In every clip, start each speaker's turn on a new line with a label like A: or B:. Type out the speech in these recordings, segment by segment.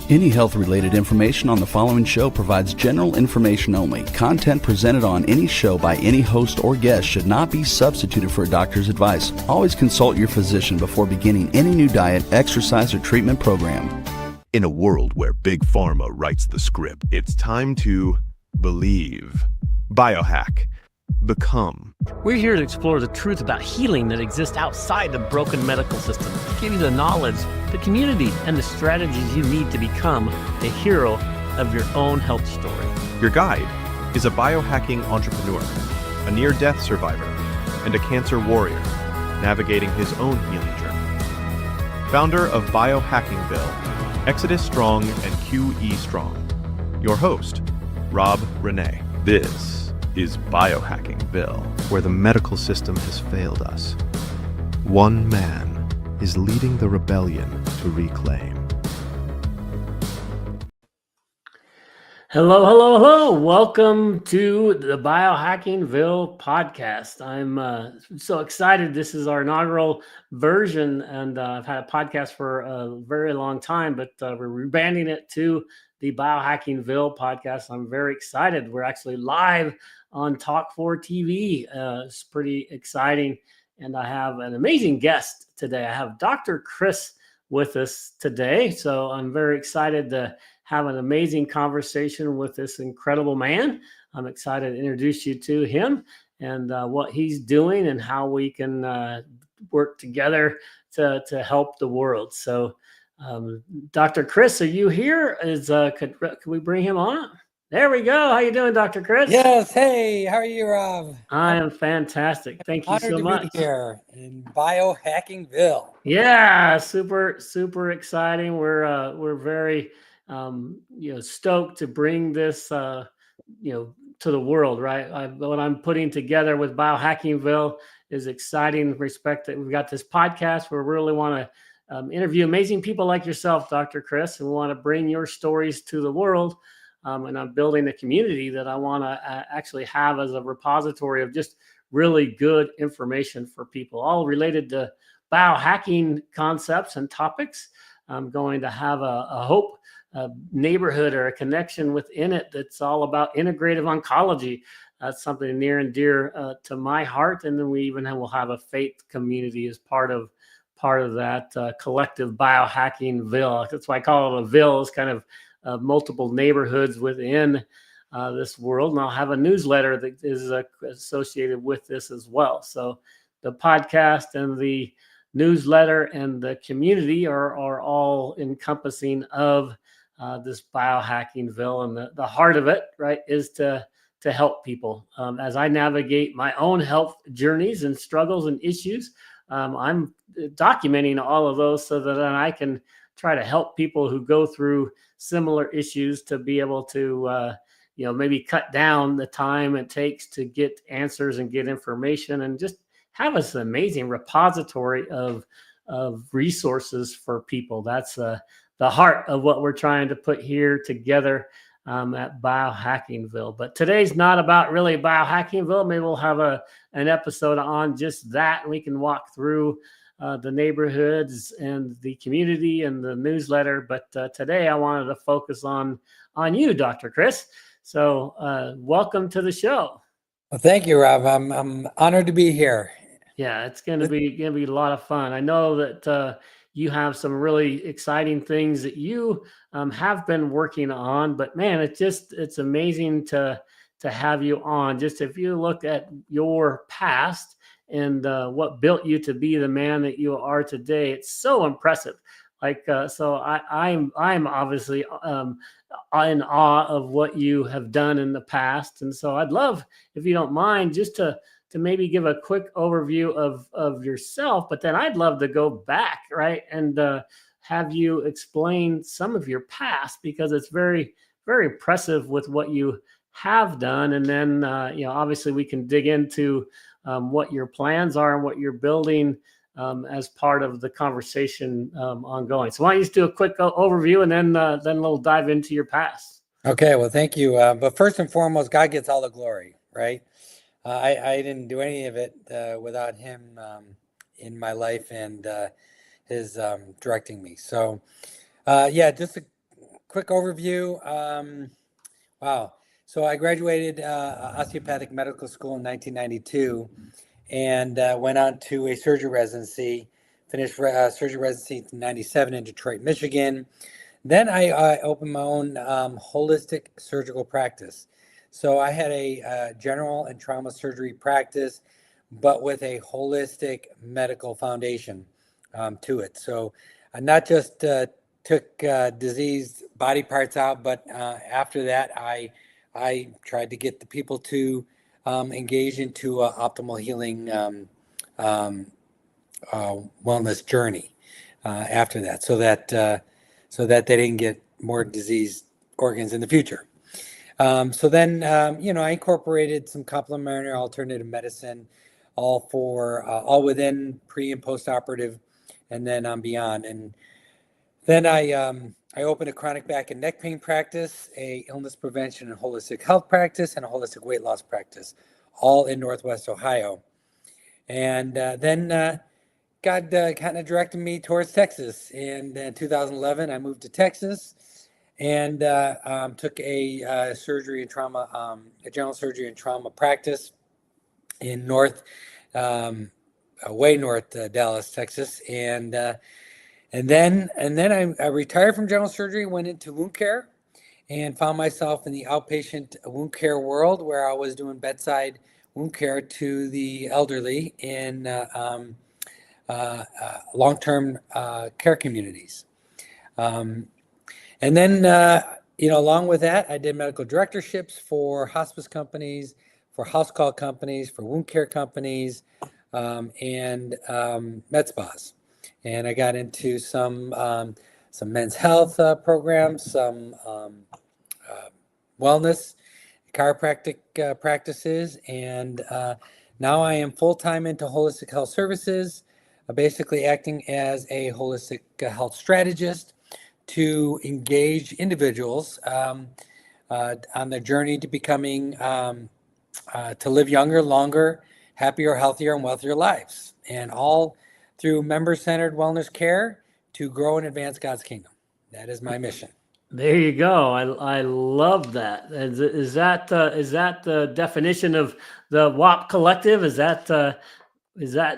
A: Any health-related information on the following show provides general information only. Content presented on any show by any host or guest should not be substituted for a doctor's advice. Always consult your physician before beginning any new diet, exercise, or treatment program.
B: In a world where Big Pharma writes the script, it's time to believe. Biohack. Become.
C: We're here to explore the truth about healing that exists outside the broken medical system, give you the knowledge, the community, and the strategies you need to become the hero of your own health story.
B: Your guide is a biohacking entrepreneur, a near-death survivor, and a cancer warrior navigating his own healing journey. Founder of Biohackingville, Exodus Strong, and QE Strong. Your host, Rob Renee. This is Biohackingville, where the medical system has failed us. One man is leading the rebellion to reclaim.
C: Hello. Welcome to the Biohackingville podcast. I'm so excited. This is our inaugural version, and I've had a podcast for a very long time, but we're rebranding it to the Biohackingville podcast. I'm very excited. We're actually live on Talk 4 TV. It's pretty exciting. And I have an amazing guest today. I have Dr. Chris with us today. So I'm very excited to have an amazing conversation with this incredible man. I'm excited to introduce you to him and what he's doing and how we can work together to help the world. So Dr. Chris, are you here? Could we bring him on? There we go. How you doing, Dr. Chris?
D: Yes. Hey, how are you, Rob?
C: I am fantastic. Thank you so much.
D: To be here in Biohackingville.
C: Yeah, super exciting. We're very stoked to bring this to the world, right? What I'm putting together with Biohackingville is exciting. Respect that we've got this podcast where we really want to interview amazing people like yourself, Dr. Chris, and we want to bring your stories to the world. And I'm building a community that I want to actually have as a repository of just really good information for people, all related to biohacking concepts and topics. I'm going to have a neighborhood or a connection within it that's all about integrative oncology. That's something near and dear to my heart. And then we even will have a faith community as part of that collective Biohackingville. That's why I call it a ville. It's kind of multiple neighborhoods within this world. And I'll have a newsletter that is associated with this as well. So the podcast and the newsletter and the community are all encompassing of this Biohackingville. And the heart of it, right, is to help people. As I navigate my own health journeys and struggles and issues, I'm documenting all of those so that I can try to help people who go through similar issues to be able to, maybe cut down the time it takes to get answers and get information and just have this amazing repository of resources for people. That's the heart of what we're trying to put here together at Biohackingville. But today's not about really Biohackingville. Maybe we'll have an episode on just that, and we can walk through the neighborhoods and the community and the newsletter. But today I wanted to focus on you, Dr. Chris. So welcome to the show.
D: Well, thank you, Rob. I'm honored to be here.
C: Yeah, it's going to be a lot of fun. I know that you have some really exciting things that you have been working on, but man, it's amazing to have you on. Just if you look at your past and what built you to be the man that you are today, it's so impressive. So I'm obviously in awe of what you have done in the past, and so I'd love, if you don't mind, just to maybe give a quick overview of yourself, but then I'd love to go back, right, and have you explain some of your past, because it's very, very impressive with what you have done, and then obviously we can dig into what your plans are and what you're building as part of the conversation ongoing. So why don't you just do a quick overview, and then we'll dive into your past.
D: Okay, well, thank you. But first and foremost, God gets all the glory, right? I didn't do any of it without him in my life and his directing me. So, just quick overview. Wow. So I graduated osteopathic medical school in 1992 and went on to a surgery residency, finished surgery residency in 97 in Detroit, Michigan. Then I opened my own holistic surgical practice. So I had a general and trauma surgery practice, but with a holistic medical foundation to it. So I not just took diseased body parts out, but after that, I tried to get the people to engage into optimal healing wellness journey after that, so that they didn't get more diseased organs in the future. So then, I incorporated some complementary alternative medicine, all within pre and post operative, and then on beyond. And then I opened a chronic back and neck pain practice, a illness prevention and holistic health practice, and a holistic weight loss practice, all in Northwest Ohio. And then God kind of directed me towards Texas. And in 2011, I moved to Texas and took a surgery and trauma, a general surgery and trauma practice in way north Dallas, Texas. And then I retired from general surgery, went into wound care, and found myself in the outpatient wound care world, where I was doing bedside wound care to the elderly in long-term care communities. And then, along with that, I did medical directorships for hospice companies, for house call companies, for wound care companies, and med spas. And I got into some men's health programs, some wellness, chiropractic practices, and now I am full-time into holistic health services, basically acting as a holistic health strategist to engage individuals on their journey to becoming, to live younger, longer, happier, healthier, and wealthier lives, and all through member-centered wellness care to grow and advance God's kingdom. That is my mission.
C: There you go. I love that. Is that the definition of the WAP Collective? Is that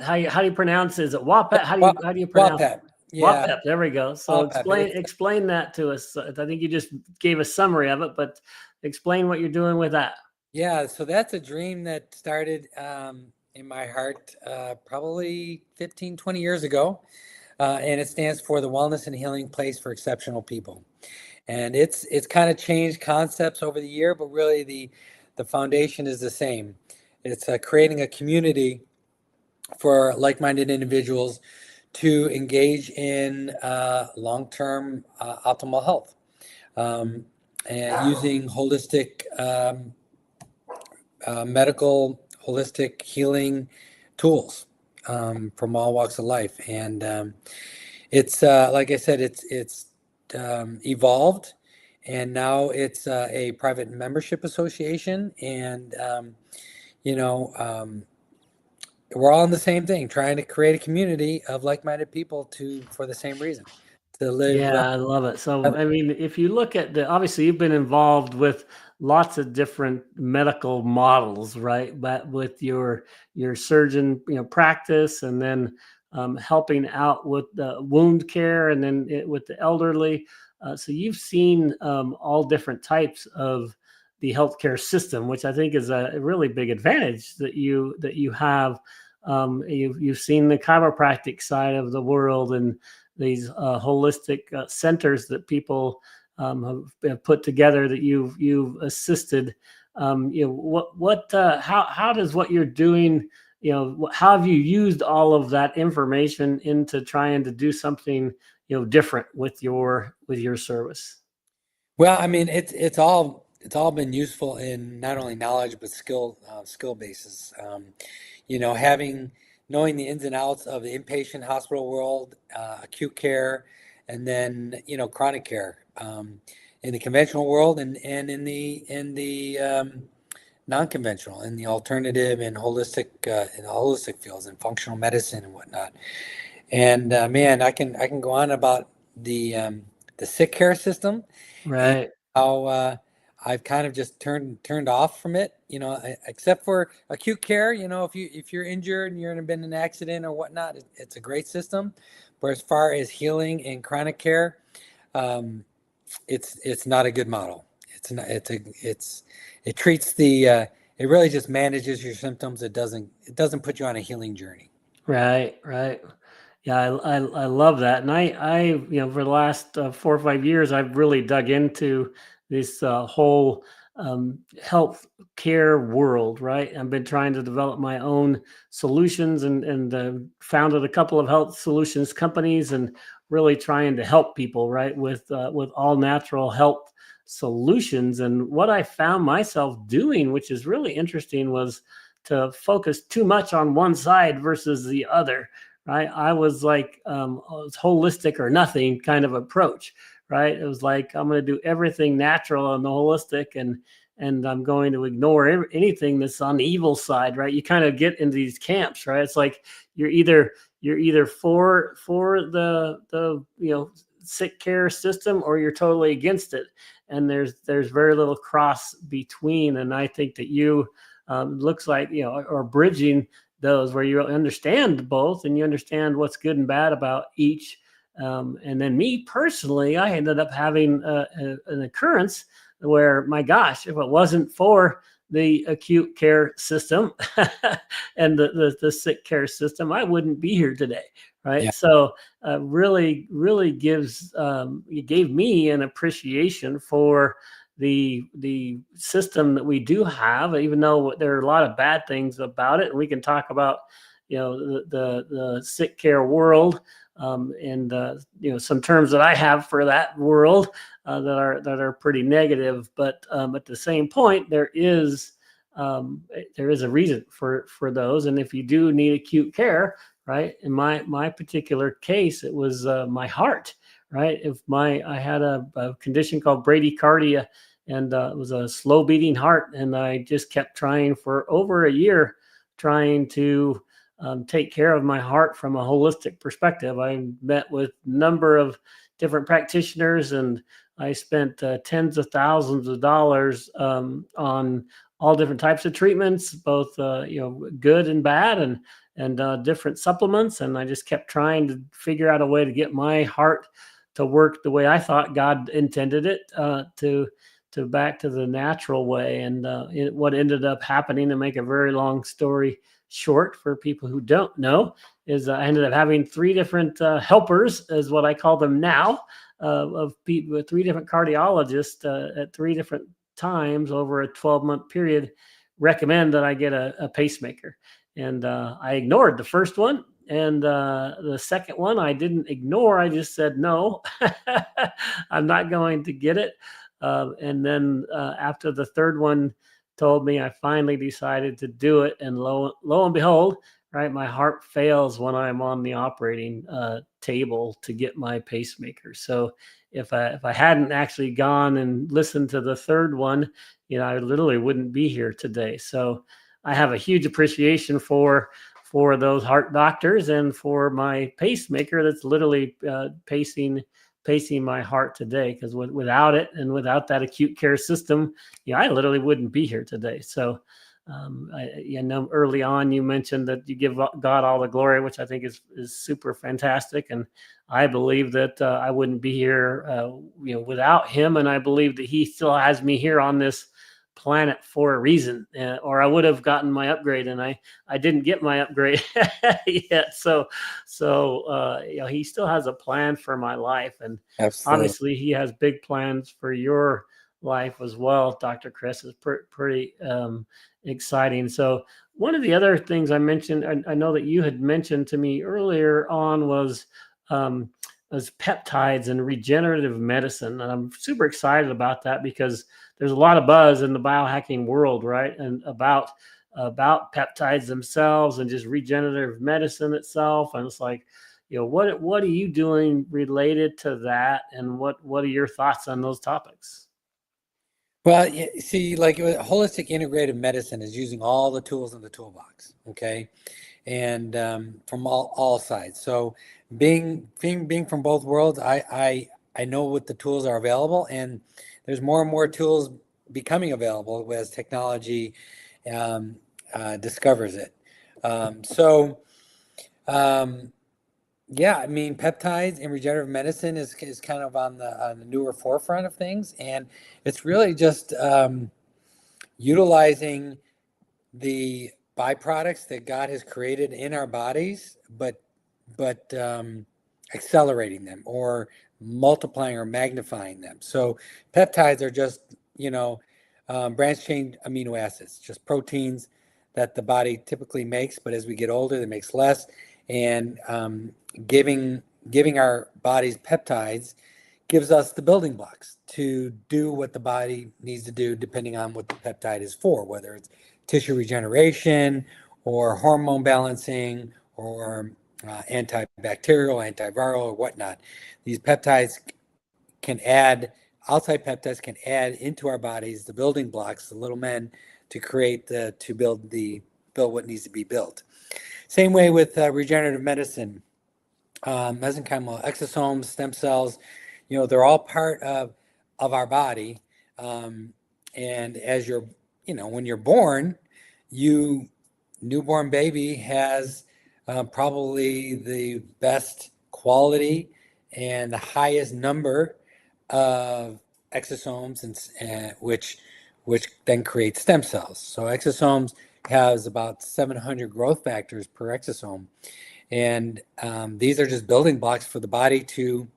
C: how you pronounce it? Is it WAP? How do you pronounce
D: WAPEP.
C: it?
D: Yeah.
C: WAPEP. There we go. So explain that to us. I think you just gave a summary of it, but explain what you're doing with that.
D: Yeah. So that's a dream that started in my heart probably 15, 20 years ago. And it stands for the Wellness and Healing Place for Exceptional People. And it's kind of changed concepts over the year, but really the foundation is the same. It's creating a community for like-minded individuals to engage in long-term optimal health, and using holistic medical, holistic healing tools from all walks of life. And it's like I said, it's evolved, and now it's a private membership association, and we're all in the same thing, trying to create a community of like-minded people for the same reason, to live.
C: Yeah, I love it. So, I mean, if you look at obviously you've been involved with lots of different medical models, right? But with your surgeon, practice, and then helping out with the wound care, and then with the elderly. So you've seen all different types of the healthcare system, which I think is a really big advantage that you have. You've seen the chiropractic side of the world, and these holistic centers that people have put together that you've assisted. How does what you're doing? How have you used all of that information into trying to do something different with your service?
D: Well, I mean, it's all been useful in not only knowledge but skill basis. Knowing the ins and outs of the inpatient hospital world, acute care, and then chronic care in the conventional world, and in the non-conventional, in the alternative and holistic fields, and functional medicine and whatnot. And man, I can go on about the sick care system, and
C: Right.
D: how I've kind of just turned off from it. Except for acute care. If you're injured and you're been in an accident or whatnot, it's a great system. But as far as healing and chronic care, um, it's not a good model. It's not. It treats it really just manages your symptoms. It doesn't put you on a healing journey.
C: Right. Right. Yeah, I love that, and for the last 4 or 5 years, I've really dug into this whole health care world. Right, I've been trying to develop my own solutions, and founded a couple of health solutions companies, and really trying to help people, right, with all natural health solutions. And what I found myself doing, which is really interesting, was to focus too much on one side versus the other. Right, I was like, it was holistic or nothing kind of approach. Right, it was like, I'm going to do everything natural and the holistic, and I'm going to ignore anything that's on the evil side. Right, you kind of get into these camps. Right, it's like you're either for the sick care system, or you're totally against it, and there's very little cross between. And I think that you looks like, are bridging those, where you understand both, and you understand what's good and bad about each. And then me personally, I ended up having an occurrence where, my gosh, if it wasn't for the acute care system and the sick care system, I wouldn't be here today. Right.
D: Yeah.
C: So really, really it gave me an appreciation for the system that we do have, even though there are a lot of bad things about it. And we can talk about, the sick care world, and some terms that I have for that world that are pretty negative. But at the same point, there is a reason for those. And if you do need acute care, right, in my particular case, it was my heart. Right, I had a condition called bradycardia, and it was a slow beating heart, and I just kept trying for over a year, trying to take care of my heart from a holistic perspective. I met with a number of different practitioners, and I spent tens of thousands of dollars on all different types of treatments, both good and bad, and different supplements. And I just kept trying to figure out a way to get my heart to work the way I thought God intended it, to back to the natural way. And what ended up happening, to make a very long story short for people who don't know, is I ended up having three different helpers, is what I call them now, of people, with three different cardiologists at three different times over a 12-month period, recommend that I get a pacemaker. And I ignored the first one. And the second one I didn't ignore. I just said, no, I'm not going to get it. And then after the third one told me, I finally decided to do it. And lo and behold, right, my heart fails when I'm on the operating table to get my pacemaker. So if I hadn't actually gone and listened to the third one, I literally wouldn't be here today. So I have a huge appreciation for those heart doctors, and for my pacemaker that's literally pacing my heart today. Because without it, and without that acute care system, I literally wouldn't be here today. So I know early on you mentioned that you give God all the glory, which I think is super fantastic. And I believe that I wouldn't be here without him. And I believe that he still has me here on this planet for a reason, or I would have gotten my upgrade, and I didn't get my upgrade yet. So he still has a plan for my life, and
D: Absolutely.
C: obviously he has big plans for your life as well, Dr. Chris. Is pretty exciting. So one of the other things I mentioned, I know that you had mentioned to me earlier on, was peptides and regenerative medicine. And I'm super excited about that, because there's a lot of buzz in the biohacking world, right? And about peptides themselves, and just regenerative medicine itself. And it's like, what are you doing related to that? And what are your thoughts on those topics?
D: Well, see, like holistic integrative medicine is using all the tools in the toolbox, okay, and from all sides. So being from both worlds, I I know what the tools are available, and there's more and more tools becoming available as technology discovers it. So, yeah, I mean, peptides and regenerative medicine is kind of on the newer forefront of things, and it's really just utilizing the byproducts that God has created in our bodies, but accelerating them or multiplying or magnifying them. So peptides are just, branched chain amino acids, just proteins that the body typically makes, but as we get older, it makes less. And giving our bodies peptides gives us the building blocks to do what the body needs to do, depending on what the peptide is for, whether it's tissue regeneration or hormone balancing or antibacterial, antiviral, or whatnot. These peptides can add, outside peptides can add into our bodies the building blocks, the little men, to create to build what needs to be built. Same way with regenerative medicine, mesenchymal exosomes, stem cells. They're all part of our body. And as when you're born, newborn baby has probably the best quality and the highest number of exosomes, and which then creates stem cells. So exosomes has about 700 growth factors per exosome, and these are just building blocks for the body to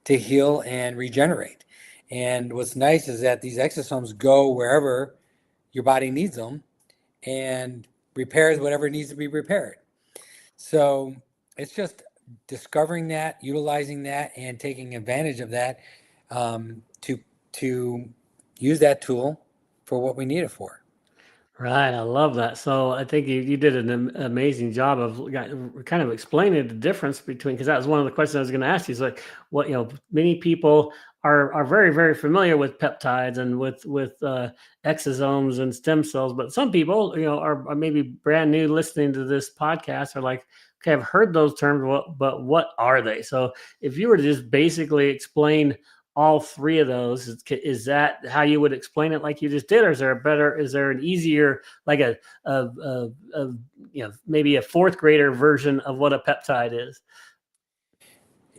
D: heal and regenerate. And what's nice is that these exosomes go wherever your body needs them and repairs whatever needs to be repaired. So it's just discovering that, utilizing that, and taking advantage of that to use that tool for what we need it for.
C: Right, I love that. So I think you did an amazing job of kind of explaining the difference between, because that was one of the questions I was going to ask you. Is like, what many people are very, very familiar with peptides and with exosomes and stem cells, but some people are maybe brand new listening to this podcast, are like, okay, I've heard those terms, but what are they? So if you were to just basically explain all three of those, is that how you would explain it, like you just did, or is there an easier, like maybe a fourth grader version of what a peptide is?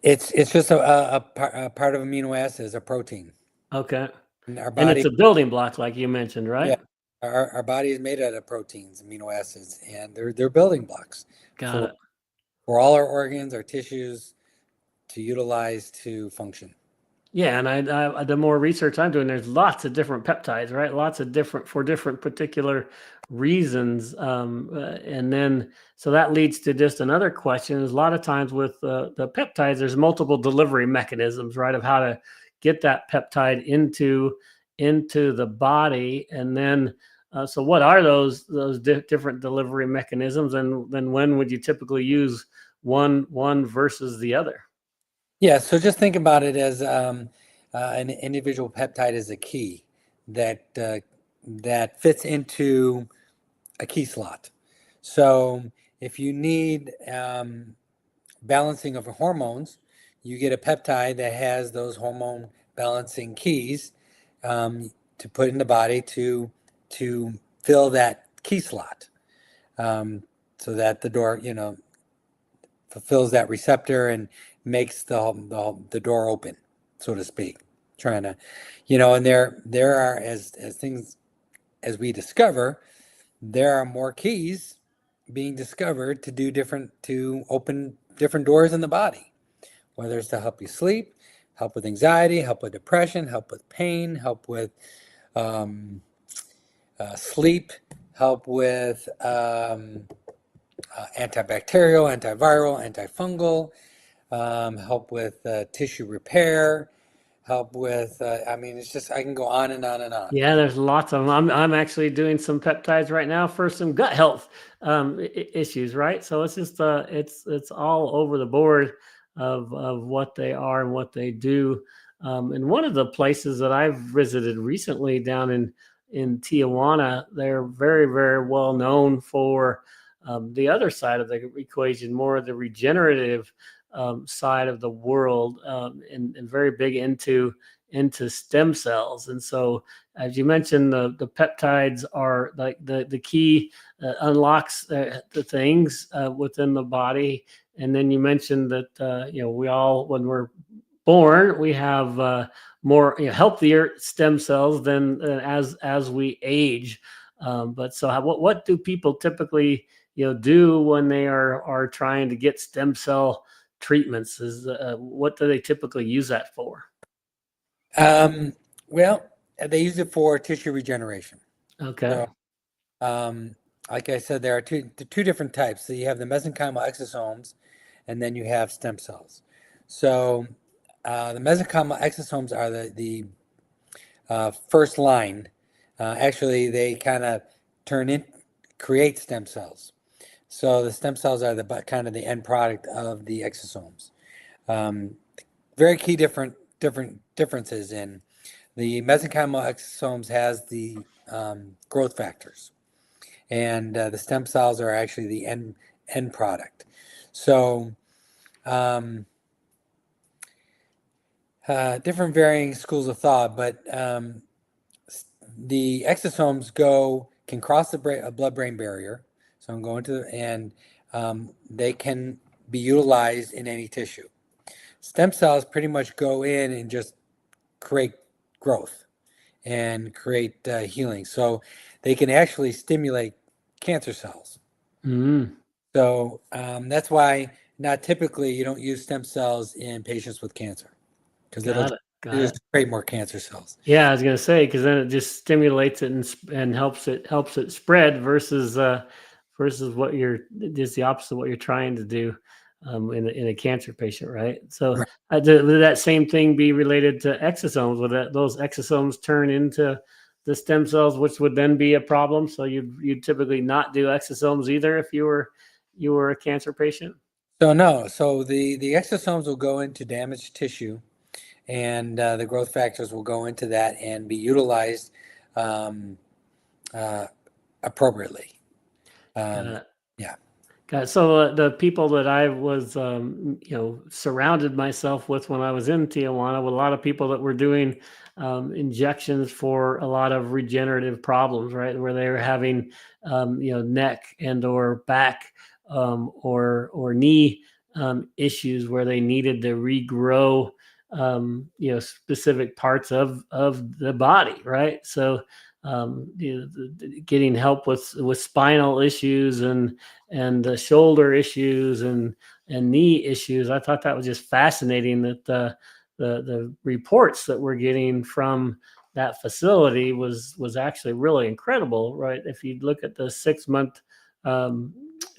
D: It's just a part of amino acids, a protein.
C: Okay.
D: And our
C: And
D: body,
C: it's a building block, like you mentioned, right?
D: yeah, our body is made out of proteins, amino acids, and they're building blocks
C: Got it.
D: for all our organs, our tissues to utilize to function.
C: Yeah, and I the more research I'm doing, there's lots of different peptides, right? Lots of different for different particular reasons, and then so that leads to just another question. Is a lot of times with the peptides, there's multiple delivery mechanisms, right, of how to get that peptide into the body, and then so what are those different delivery mechanisms, and then when would you typically use one versus the other?
D: Yeah, so just think about it as an individual peptide is a key that fits into a key slot. So if you need balancing of hormones, you get a peptide that has those hormone balancing keys to put in the body to fill that key slot, so that the door fulfills that receptor and makes the door open, so to speak. Trying to, and there are, as things as we discover, there are more keys being discovered to open different doors in the body, whether it's to help you sleep, help with anxiety, help with depression, help with pain, help with sleep, help with antibacterial, antiviral, antifungal, help with tissue repair, help with, it's just, I can go on and on and on.
C: Yeah, there's lots of them. I'm actually doing some peptides right now for some gut health issues, right? So it's just it's all over the board of what they are and what they do. And one of the places that I've visited recently down in Tijuana, they're very, very well known for the other side of the equation, more of the regenerative side of the world, and very big into stem cells. And so, as you mentioned, the peptides are like the key, unlocks the things within the body. And then you mentioned that we all, when we're born, we have more healthier stem cells than as we age. But so what do people typically do when they are trying to get stem cell treatments? What do they typically use that for?
D: Well, they use it for tissue regeneration.
C: Okay.
D: So, like I said, there are two different types. So you have the mesenchymal exosomes, and then you have stem cells. So the mesenchymal exosomes are the first line. Actually, they kind of create stem cells. So the stem cells are the kind of the end product of the exosomes. Very key differences in the mesenchymal exosomes has the growth factors, and the stem cells are actually the end product. So different varying schools of thought, but the exosomes can cross the blood-brain barrier. So I'm going to, and they can be utilized in any tissue. Stem cells pretty much go in and just create growth and create healing. So they can actually stimulate cancer cells.
C: Mm-hmm.
D: So that's why not typically you don't use stem cells in patients with cancer, because it'll just create more cancer cells.
C: Yeah, I was going to say, because then it just stimulates it and helps it spread versus what just the opposite of what you're trying to do in a cancer patient, right? So would that same thing be related to exosomes? Would those exosomes turn into the stem cells, which would then be a problem? So you'd typically not do exosomes either if you were a cancer patient?
D: So no. So the exosomes will go into damaged tissue, and the growth factors will go into that and be utilized appropriately. Yeah.
C: So the people that I was, surrounded myself with when I was in Tijuana, with a lot of people that were doing injections for a lot of regenerative problems, right? Where they were having, neck and or back or knee issues where they needed to regrow, specific parts of the body, right? So getting help with spinal issues and shoulder issues and knee issues. I thought that was just fascinating that the reports that we're getting from that facility was actually really incredible, right? If you look at the 6-month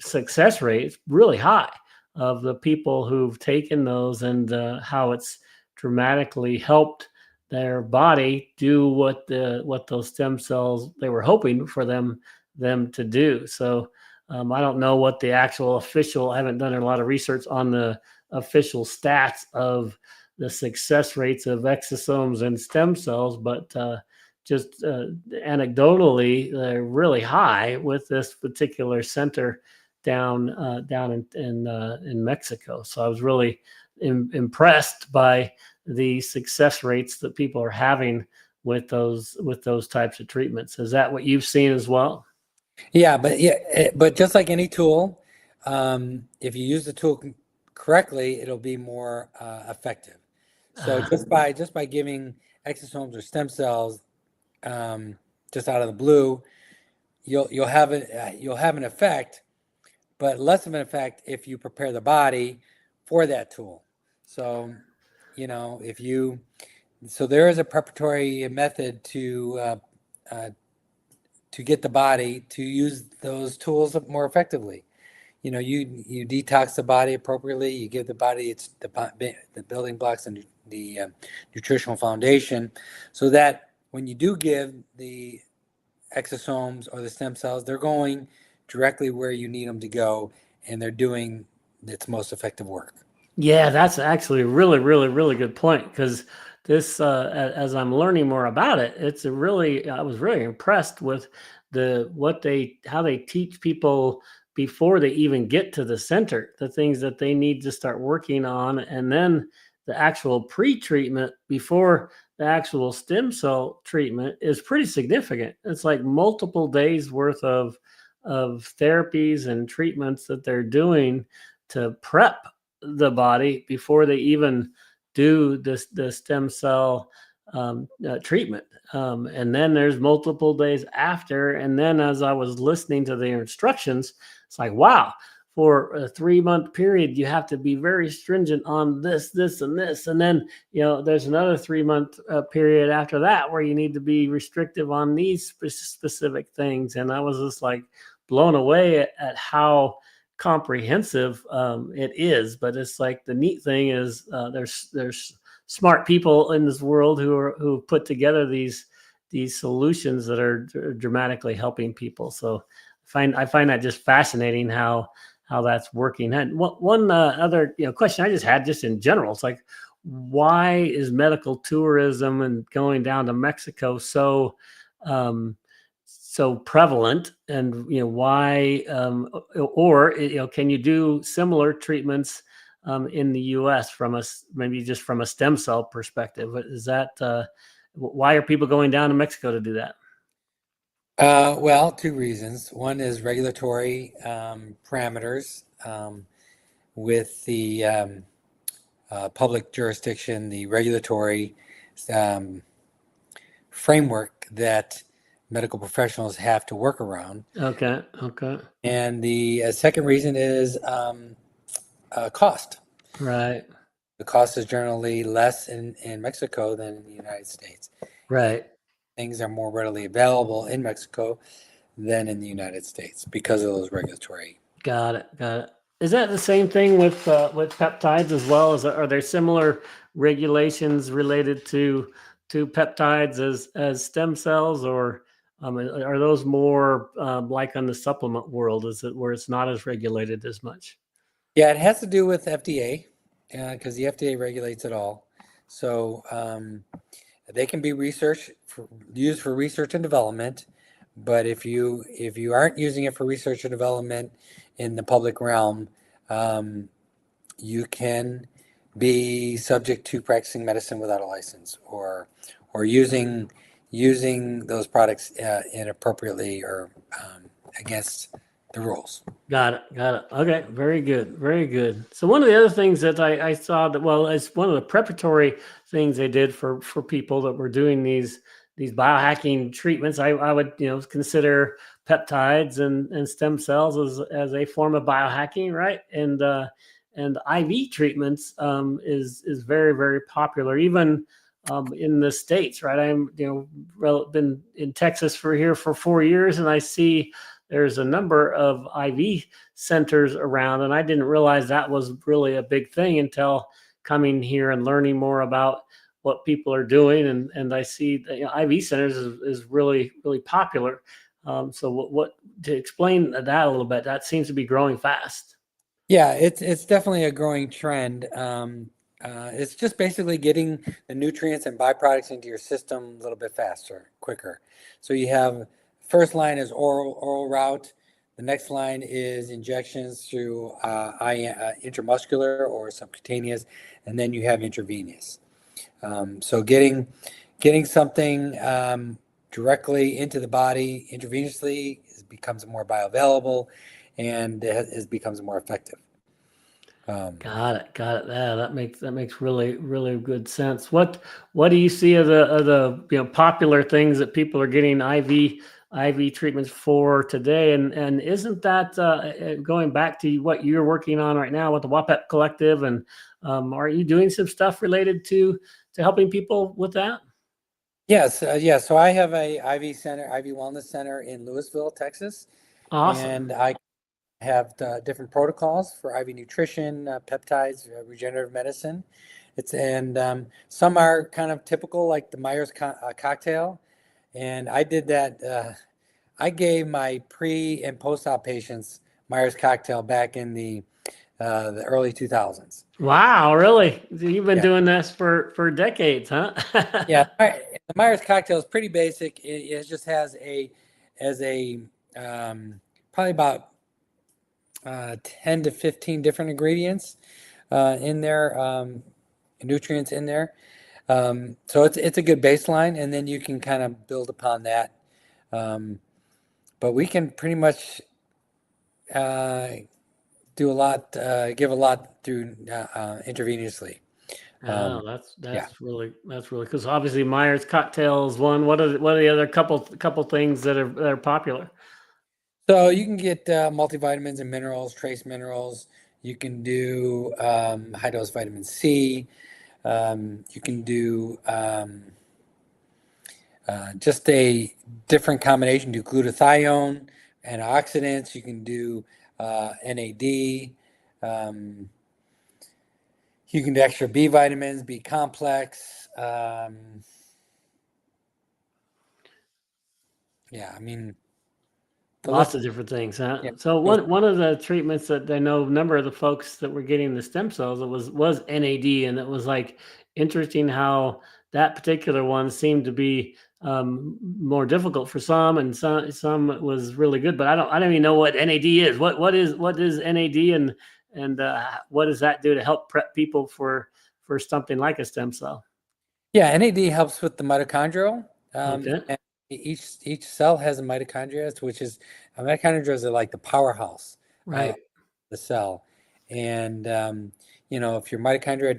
C: success rate, it's really high of the people who've taken those, and how it's dramatically helped their body do what those stem cells, they were hoping for them to do. So I don't know what the actual official, I haven't done a lot of research on the official stats of the success rates of exosomes and stem cells, but just anecdotally, they're really high with this particular center down in Mexico. So I was really impressed by the success rates that people are having with those types of treatments. Is that what you've seen as well?
D: Yeah, but just like any tool, if you use the tool correctly, it'll be more effective. So just by giving exosomes or stem cells just out of the blue, you'll have an effect, but less of an effect if you prepare the body for that tool. So so there is a preparatory method to get the body to use those tools more effectively. You detox the body appropriately. You give the body the building blocks and the nutritional foundation, so that when you do give the exosomes or the stem cells, they're going directly where you need them to go, and they're doing its most effective work.
C: Yeah, that's actually a really, really, really good point, because this, as I'm learning more about it, I was really impressed with how they teach people before they even get to the center, the things that they need to start working on. And then the actual pre-treatment before the actual stem cell treatment is pretty significant. It's like multiple days worth of therapies and treatments that they're doing to prep the body before they even do the stem cell treatment. And then there's multiple days after. And then as I was listening to their instructions, it's like, wow, for a 3-month period, you have to be very stringent on this, this, and this. And then, there's another 3-month period after that where you need to be restrictive on these specific things. And I was just like blown away at how comprehensive it is. But it's like the neat thing is there's smart people in this world who put together these solutions that are dramatically helping people. So I find that just fascinating how that's working. And one other question I just had just in general, it's like, why is medical tourism and going down to Mexico so prevalent? And why or can you do similar treatments in the U.S. maybe just from a stem cell perspective? Is that why are people going down to Mexico to do that?
D: Well, two reasons. One is regulatory parameters with the public jurisdiction, the regulatory framework that medical professionals have to work around.
C: Okay.
D: And the second reason is cost.
C: Right.
D: The cost is generally less in Mexico than in the United States.
C: Right.
D: Things are more readily available in Mexico than in the United States because of those regulatory.
C: Got it. Is that the same thing with peptides as well? Are there similar regulations related to peptides as stem cells, or are those more like on the supplement world? Is it where it's not as regulated as much?
D: Yeah, it has to do with FDA because the FDA regulates it all. So they can be used for research and development, but if you aren't using it for research and development in the public realm, you can be subject to practicing medicine without a license, or using those products inappropriately or against the rules.
C: Got it. Okay, very good. So one of the other things that I saw as one of the preparatory things they did for people that were doing these biohacking treatments, I would consider peptides and stem cells as a form of biohacking, right? And IV treatments is very, very popular, even in the States, right? I'm been in Texas for 4 years, and I see there's a number of IV centers around, and I didn't realize that was really a big thing until coming here and learning more about what people are doing. And I see the IV centers is really, really popular. So what to explain that a little bit, that seems to be growing fast.
D: Yeah, it's definitely a growing trend. It's just basically getting the nutrients and byproducts into your system a little bit faster, quicker. So you have first line is oral route. The next line is injections through intramuscular or subcutaneous, and then you have intravenous. So getting something directly into the body intravenously becomes more bioavailable, and it becomes more effective.
C: Got it. Yeah, that makes really, really good sense. What do you see of the popular things that people are getting IV treatments for today? And isn't that going back to what you're working on right now with the WAPEP Collective? And are you doing some stuff related to helping people with that?
D: Yes. So I have a IV Wellness Center in Louisville, Texas.
C: Awesome.
D: And I have different protocols for IV nutrition, peptides, regenerative medicine. Some are kind of typical, like the Myers cocktail. And I did that. I gave my pre and post-op patients Myers cocktail back in the early 2000s.
C: Wow, really? You've been doing this for decades, huh?
D: Yeah, the Myers cocktail is pretty basic. It just has probably about 10 to 15 different ingredients in there, nutrients in there. So it's a good baseline, and then you can kind of build upon that. But we can pretty much do a lot, give a lot through intravenously.
C: Oh,
D: Yeah.
C: that's really because obviously Myers cocktails one. What are the other couple things that are popular?
D: So you can get multivitamins and minerals, trace minerals. You can do high dose vitamin C. You can do just a different combination. Do glutathione, antioxidants. You can do NAD. You can do extra B vitamins, B complex. Yeah, I mean,
C: Lots of different things, huh?
D: yeah,
C: So one of the treatments that I know a number of the folks that were getting the stem cells, it was NAD, and it was like interesting how that particular one seemed to be more difficult for some, and some it was really good. But I don't even know what NAD is. What is NAD, and what does that do to help prep people for something like a stem cell?
D: yeah, NAD helps with the mitochondrial.
C: Okay,
D: And each cell has a mitochondria, which is mitochondria are like the powerhouse of
C: right.
D: the cell. And if your mitochondria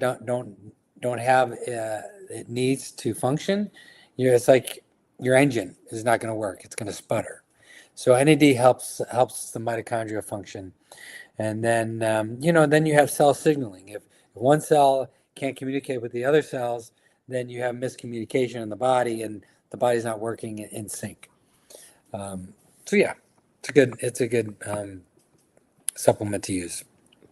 D: don't have it needs to function, it's like your engine is not going to work. It's going to sputter. So NAD helps the mitochondria function. And then then you have cell signaling. If one cell can't communicate with the other cells, then you have miscommunication in the body, and the body's not working in sync. So yeah, it's a good supplement to use.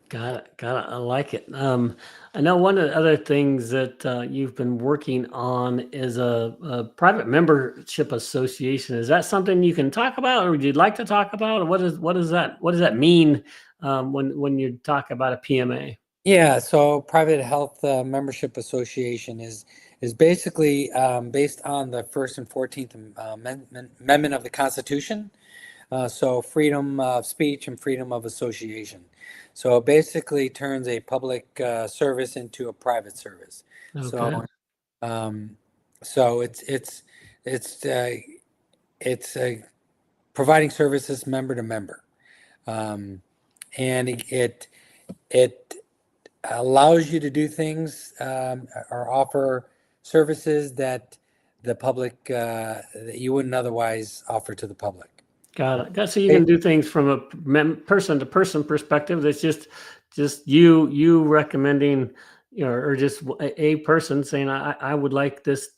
C: Got it. Got it. I like it. I know one of the other things that you've been working on is a private membership association. Is that something you can talk about, or would you like to talk about? Or what does that mean when you talk about a PMA?
D: Yeah, so private health membership association is basically based on the First and 14th Amendment of the Constitution. So freedom of speech and freedom of association. So it basically turns a public service into a private service.
C: Okay.
D: So it's providing services member to member, and it allows you to do things or offer services that the public that you wouldn't otherwise offer to the public.
C: Got it. So you can do things from a person to person perspective. That's just you recommending, or just a person saying, I would like this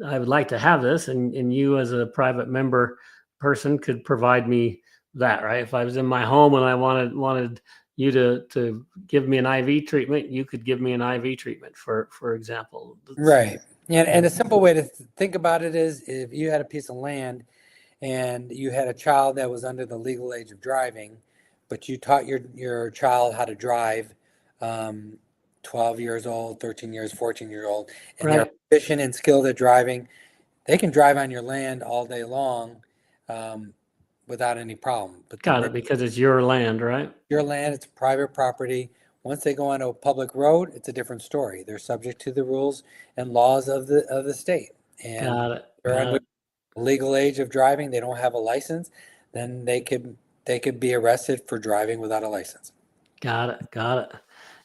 C: I would like to have this, and you as a private member person could provide me that, right? If I was in my home and I wanted you to give me an IV treatment, you could give me an IV treatment, for example.
D: Right. And a simple way to think about it is, if you had a piece of land and you had a child that was under the legal age of driving, but you taught your child how to drive, 12 years old, 13 years, 14 years old, and they're
C: Right.
D: efficient and skilled at driving, they can drive on your land all day long without any problem. But
C: Got it, because it's your land, right?
D: your land, it's private property. Once they go onto a public road, it's a different story. They're subject to the rules and laws of the state. And
C: Got it.
D: they're
C: Got
D: under
C: it.
D: legal age of driving, they don't have a license, then they could be arrested for driving without a license.
C: Got it. Got it.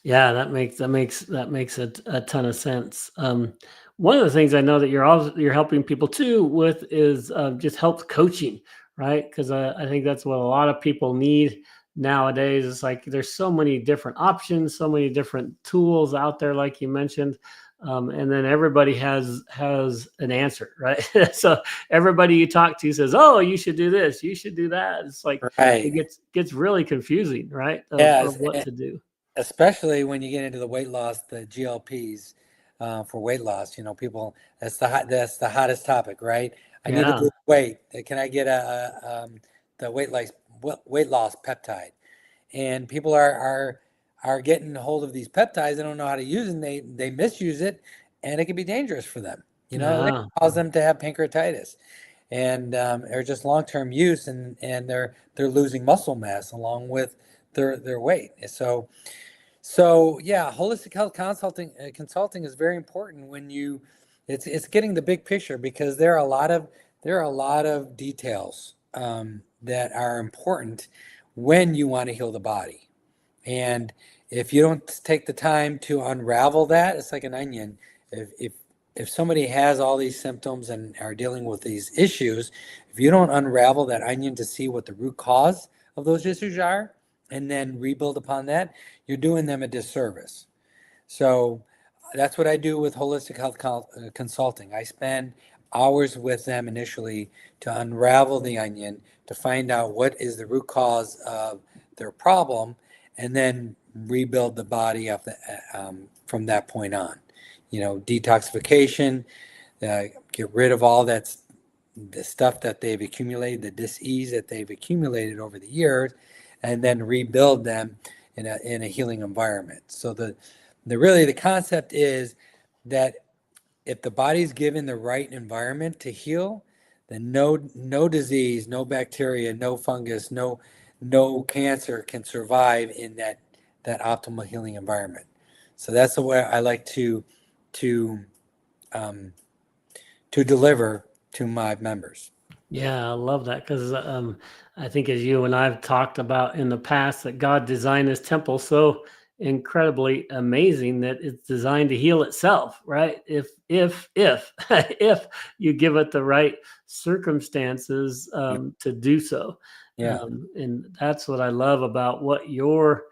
C: Yeah, that makes a ton of sense. One of the things I know that you're helping people too with is just health coaching, right? Because I think that's what a lot of people need nowadays. It's like there's so many different options, so many different tools out there, like you mentioned, and then everybody has an answer, right? So everybody you talk to says, "Oh, you should do this, you should do that." It's like
D: Right.
C: it gets really confusing, right?
D: Yes,
C: Of what to do.
D: especially when you get into the weight loss, the GLPs for weight loss. People, that's the hottest topic, right? I need to
C: Yeah,
D: lose weight. Can I get the weight loss peptide? And people are getting hold of these peptides. They don't know how to use them. They misuse it, and it can be dangerous for them. It can
C: yeah,
D: cause them to have pancreatitis, and or just long-term use, and they're losing muscle mass along with their weight. So yeah, holistic health consulting is very important when it's getting the big picture, because there are a lot of details that are important when you want to heal the body. And if you don't take the time to unravel that, it's like an onion. If somebody has all these symptoms and are dealing with these issues, if you don't unravel that onion to see what the root cause of those issues are, and then rebuild upon that, you're doing them a disservice. So that's what I do with holistic health consulting. I spend hours with them initially to unravel the onion, to find out what is the root cause of their problem, and then rebuild the body up from that point on. Detoxification, get rid of all the stuff that they've accumulated, the disease that they've accumulated over the years, and then rebuild them in a healing environment. So the concept is that if the body's given the right environment to heal, then no disease, no bacteria, no fungus, no cancer can survive in that optimal healing environment. So that's the way I like to deliver to my members.
C: Yeah, I love that, because I think, as you and I've talked about in the past, that God designed this temple so incredibly amazing that it's designed to heal itself, right? If if you give it the right circumstances to do so.
D: Yeah.
C: And that's what I love about what you're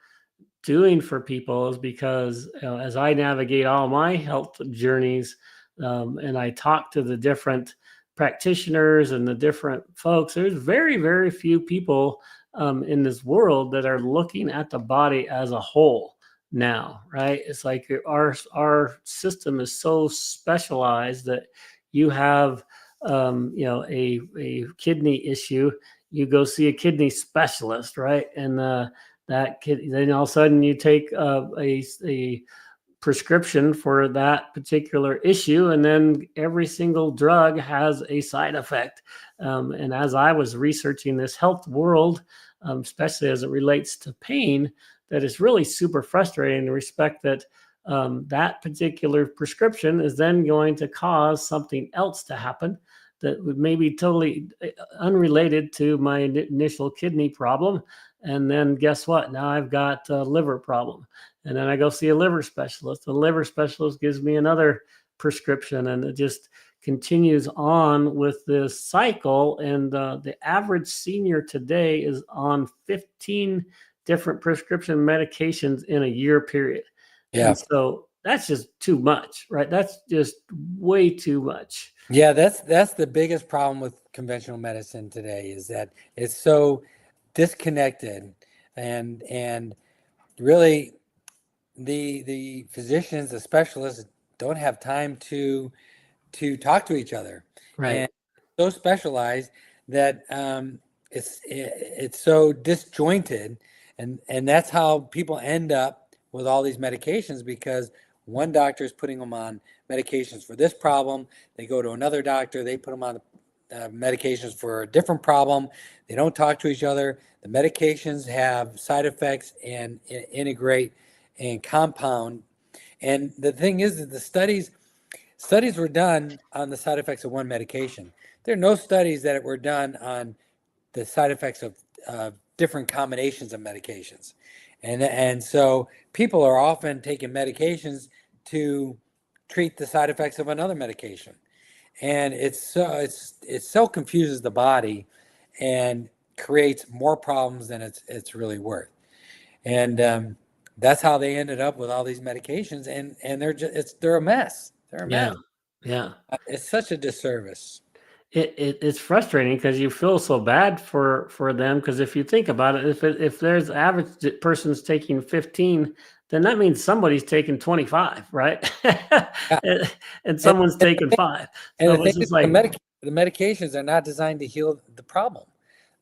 C: doing for people, is because as I navigate all my health journeys, and I talk to the different practitioners and the different folks, there's very, very few people in this world that are looking at the body as a whole now, right? It's like our system is so specialized that you have a kidney issue, you go see a kidney specialist, right? And that kid, then all of a sudden you take a prescription for that particular issue, and then every single drug has a side effect. And as I was researching this health world, especially as it relates to pain, that is really super frustrating, in the respect that that particular prescription is then going to cause something else to happen that would maybe totally unrelated to my initial kidney problem. And then guess what? Now I've got a liver problem. And then I go see a liver specialist. The liver specialist gives me another prescription, and it just continues on with this cycle. And the average senior today is on 15 different prescription medications in a year period.
D: Yeah.
C: And so that's just too much, right? That's just way too much.
D: Yeah, that's the biggest problem with conventional medicine today, is that it's so disconnected, and really the physicians, the specialists, don't have time to talk to each other.
C: Right.
D: And so specialized that it's so disjointed, and that's how people end up with all these medications, because one doctor is putting them on medications for this problem. They go to another doctor, they put them on medications for a different problem. They don't talk to each other. The medications have side effects and integrate and compound. And the thing is that the studies were done on the side effects of one medication. There are no studies that were done on the side effects of different combinations of medications. And so people are often taking medications to treat the side effects of another medication. And it so confuses the body and creates more problems than it's really worth. And that's how they ended up with all these medications, and they're a mess. They're a mess.
C: Yeah.
D: It's such a disservice.
C: It's frustrating, because you feel so bad for them, because if you think about it, if there's average person's taking 15, then that means somebody's taking 25, right? and someone's taking 5.
D: And
C: So
D: the
C: it's
D: thing
C: just
D: is,
C: like,
D: the medications are not designed to heal the problem.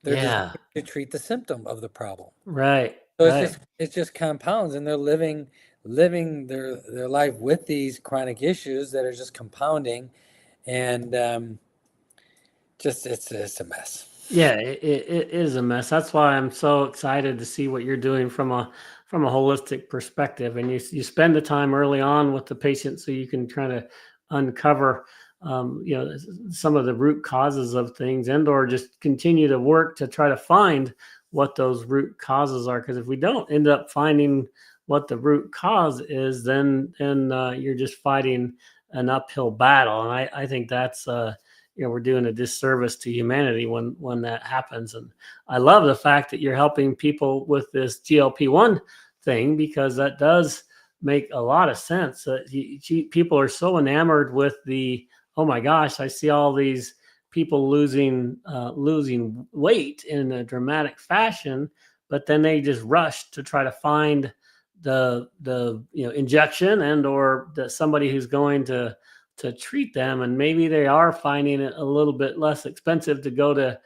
D: They're
C: yeah,
D: designed to treat the symptom of the problem.
C: right,
D: So
C: right.
D: it's just compounds, and they're living their life with these chronic issues that are just compounding, and it's a mess.
C: Yeah, it is a mess. That's why I'm so excited to see what you're doing from a holistic perspective. And you spend the time early on with the patient so you can try to uncover some of the root causes of things, and or just continue to work to try to find what those root causes are. Because if we don't end up finding what the root cause is, then you're just fighting an uphill battle. And I think that's we're doing a disservice to humanity when that happens. And I love the fact that you're helping people with this GLP-1 thing, because that does make a lot of sense. People are so enamored with the, oh my gosh, I see all these people losing weight in a dramatic fashion, but then they just rush to try to find the injection and or somebody who's going to treat them. And maybe they are finding it a little bit less expensive to go to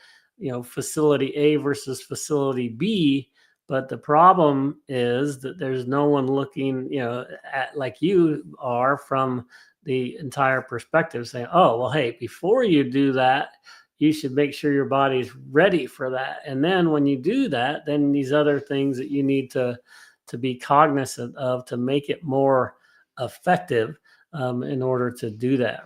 C: facility A versus facility B. But the problem is that there's no one looking at, like you are, from the entire perspective, saying, oh well, hey, before you do that, you should make sure your body's ready for that. And then when you do that, then these other things that you need to be cognizant of to make it more effective in order to do that.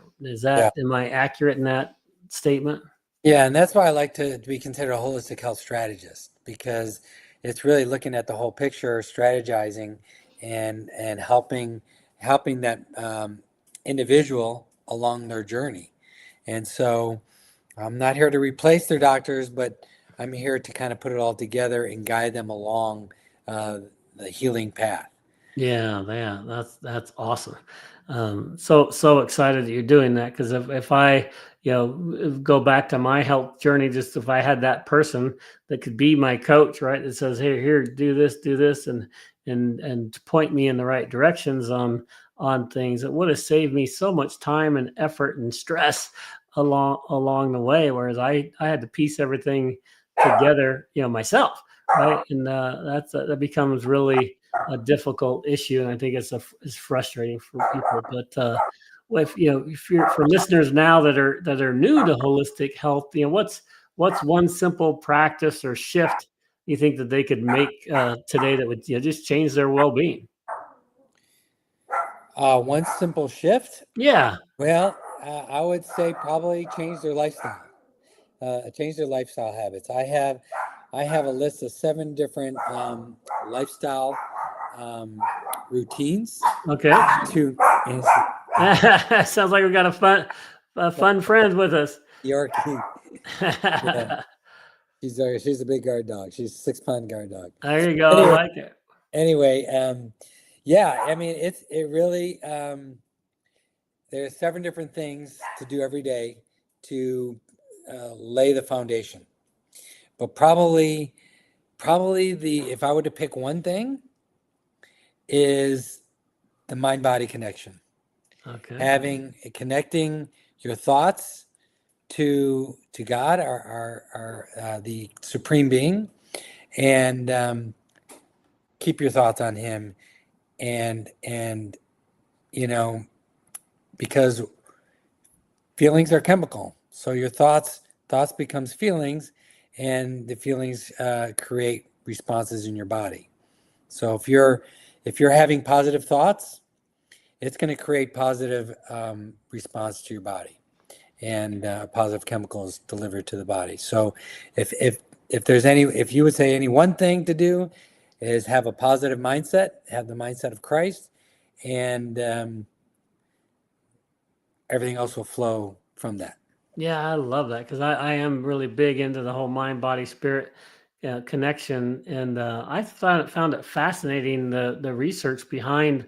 C: Am I accurate in that statement?
D: Yeah, and that's why I like to be considered a holistic health strategist, because it's really looking at the whole picture, strategizing, and helping that individual along their journey. And so I'm not here to replace their doctors, but I'm here to kind of put it all together and guide them along the healing path.
C: Yeah, that's awesome. So excited that you're doing that, because if I go back to my health journey, just if I had that person that could be my coach, right, that says, hey, here, do this, and point me in the right directions on things, it would have saved me so much time and effort and stress along the way. Whereas I had to piece everything together, myself, right, and that becomes really a difficult issue, and I think it's frustrating for people. But if you're, for listeners now that are new to holistic health, what's one simple practice or shift you think that they could make today that would just change their well-being?
D: One simple shift?
C: Yeah.
D: Well, I would say probably change their lifestyle. Change their lifestyle habits. I have a list of 7 different lifestyle routines.
C: Okay. Sounds like we got a fun friend with us.
D: Yorkie. Yeah. She's a big guard dog. She's a 6-pound guard dog.
C: There you go. Anyway, I like it.
D: Anyway, yeah, I mean, it really, there's 7 different things to do every day to lay the foundation. But probably if I were to pick one thing, is the mind-body connection. Okay. Connecting your thoughts to God, our the supreme being, and keep your thoughts on Him, and because feelings are chemical, so your thoughts becomes feelings, and the feelings create responses in your body. So if you're having positive thoughts, it's going to create positive response to your body, and positive chemicals delivered to the body. So if you would say any one thing to do, is have a positive mindset, have the mindset of Christ, and everything else will flow from that.
C: Yeah, I love that, because I am really big into the whole mind, body, spirit connection, and I found it fascinating, the research behind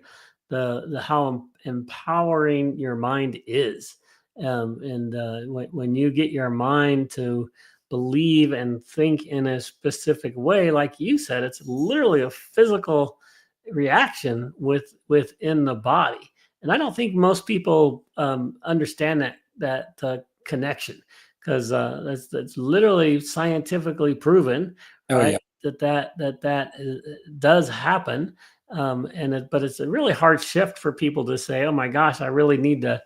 C: the how empowering your mind is, and when you get your mind to believe and think in a specific way, like you said, it's literally a physical reaction within the body. And I don't think most people understand that connection, because that's literally scientifically proven, right? Yeah. that does happen, but it's a really hard shift for people to say, oh my gosh, I really need to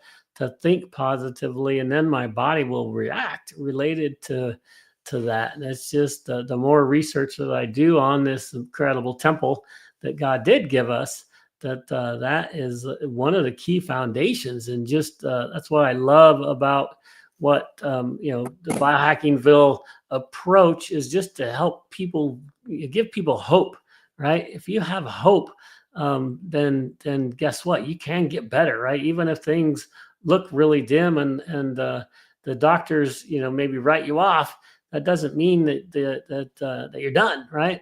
C: think positively, and then my body will react related to to that. And it's just the more research that I do on this incredible temple that God did give us, that is one of the key foundations. And just that's what I love about what the Biohackingville approach is, just to help people, give people hope, right? If you have hope, then guess what? You can get better, right? Even if things look really dim and the doctors, maybe write you off, that doesn't mean that you're done, right?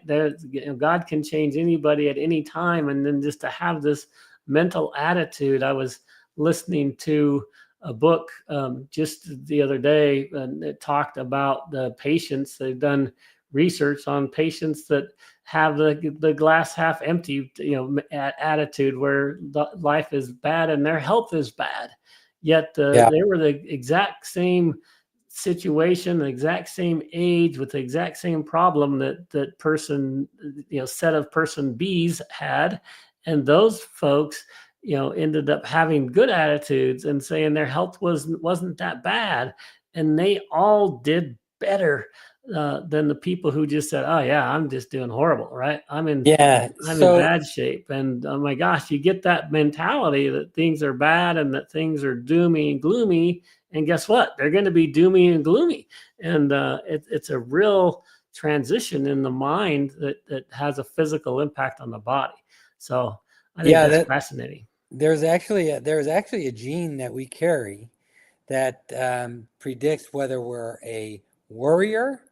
C: God can change anybody at any time. And then just to have this mental attitude. I was listening to a book just the other day, and it talked about the patients. They've done research on patients that have the glass half empty, attitude, where life is bad and their health is bad. Yet they were the exact same situation, the exact same age, with the exact same problem that person, set of person B's had. And those folks, ended up having good attitudes and saying their health wasn't that bad. And they all did better than the people who just said, oh yeah, I'm just doing horrible, right? I'm in bad shape. And oh my gosh, you get that mentality that things are bad and that things are doomy and gloomy. And guess what? They're going to be doomy and gloomy. And it's a real transition in the mind that has a physical impact on the body. So I think that's fascinating.
D: There's actually a gene that we carry that predicts whether we're a worrier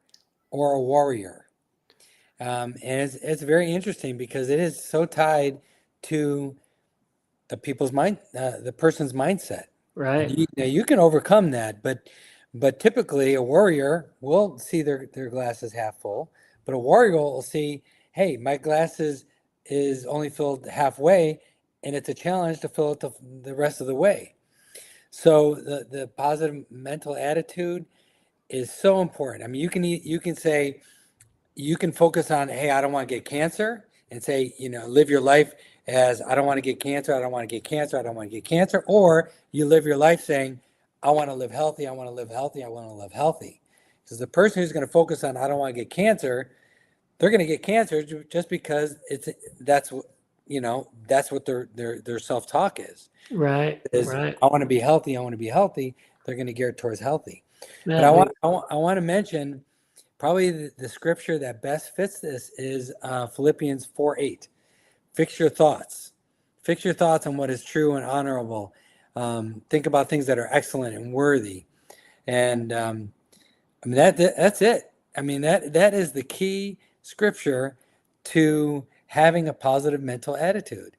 D: or a warrior. And it's very interesting because it is so tied to the person's mindset.
C: Right.
D: You can overcome that, but typically a warrior will see their glasses half full, but a warrior will see, hey, my glass is only filled halfway, and it's a challenge to fill it the rest of the way. So the positive mental attitude is so important. I mean, you can focus on, hey, I don't want to get cancer, and say, live your life as, I don't want to get cancer, I don't want to get cancer, I don't want to get cancer. Or you live your life saying, I want to live healthy, I want to live healthy, I want to live healthy. Because the person who's going to focus on, I don't want to get cancer, they're going to get cancer just because that's what their self-talk is.
C: Right.
D: Right. I want to be healthy, I want to be healthy. They're going to gear towards healthy.
C: Yeah,
D: But I want to mention probably the scripture that best fits this is Philippians 4:8. Fix your thoughts. Fix your thoughts on what is true and honorable. Think about things that are excellent and worthy. And that's it. I mean, that is the key scripture to having a positive mental attitude.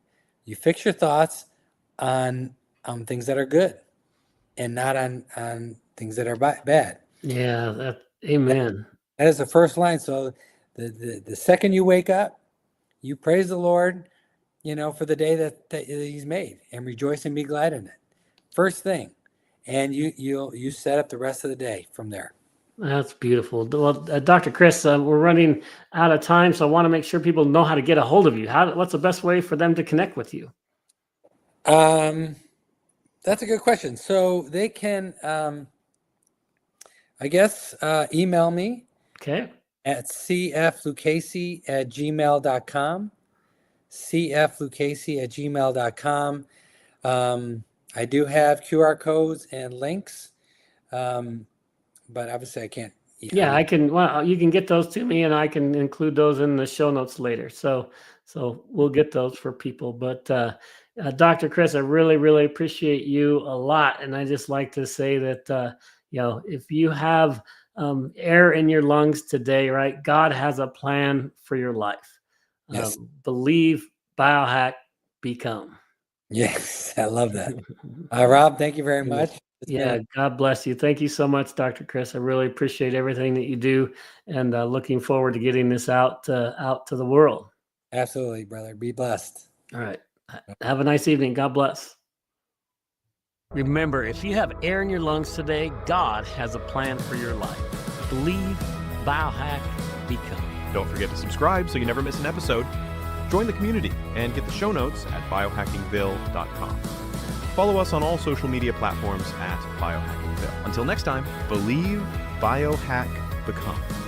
D: You fix your thoughts on things that are good and not on things that are bad.
C: Yeah, amen.
D: That is the first line. So the second you wake up, you praise the Lord, for the day that He's made, and rejoice and be glad in it. First thing, and you set up the rest of the day from there.
C: That's beautiful. Well, Dr. Chris, we're running out of time, so I want to make sure people know how to get a hold of you. What's the best way for them to connect with you?
D: That's a good question. So they can, email me.
C: Okay.
D: At cfluccese@gmail.com. cfluccese@gmail.com. I do have QR codes and links, but obviously I can't.
C: Yeah, I can. Well, you can get those to me, and I can include those in the show notes later. So we'll get those for people. But Dr. Chris, I really, really appreciate you a lot, and I just like to say that if you have air in your lungs today, right? God has a plan for your life.
D: Yes.
C: Believe, biohack, become.
D: Yes, I love that. Rob, thank you very much.
C: God bless you. Thank you so much, Dr. Chris. I really appreciate everything that you do, and looking forward to getting this out to the world.
D: Absolutely, brother. Be blessed.
C: All right. Have a nice evening. God bless. Remember, if you have air in your lungs today, God has a plan for your life. Believe, biohack, become.
B: Don't forget to subscribe so you never miss an episode. Join the community and get the show notes at biohackingville.com. Follow us on all social media platforms at Biohackingville. Until next time, believe, biohack, become.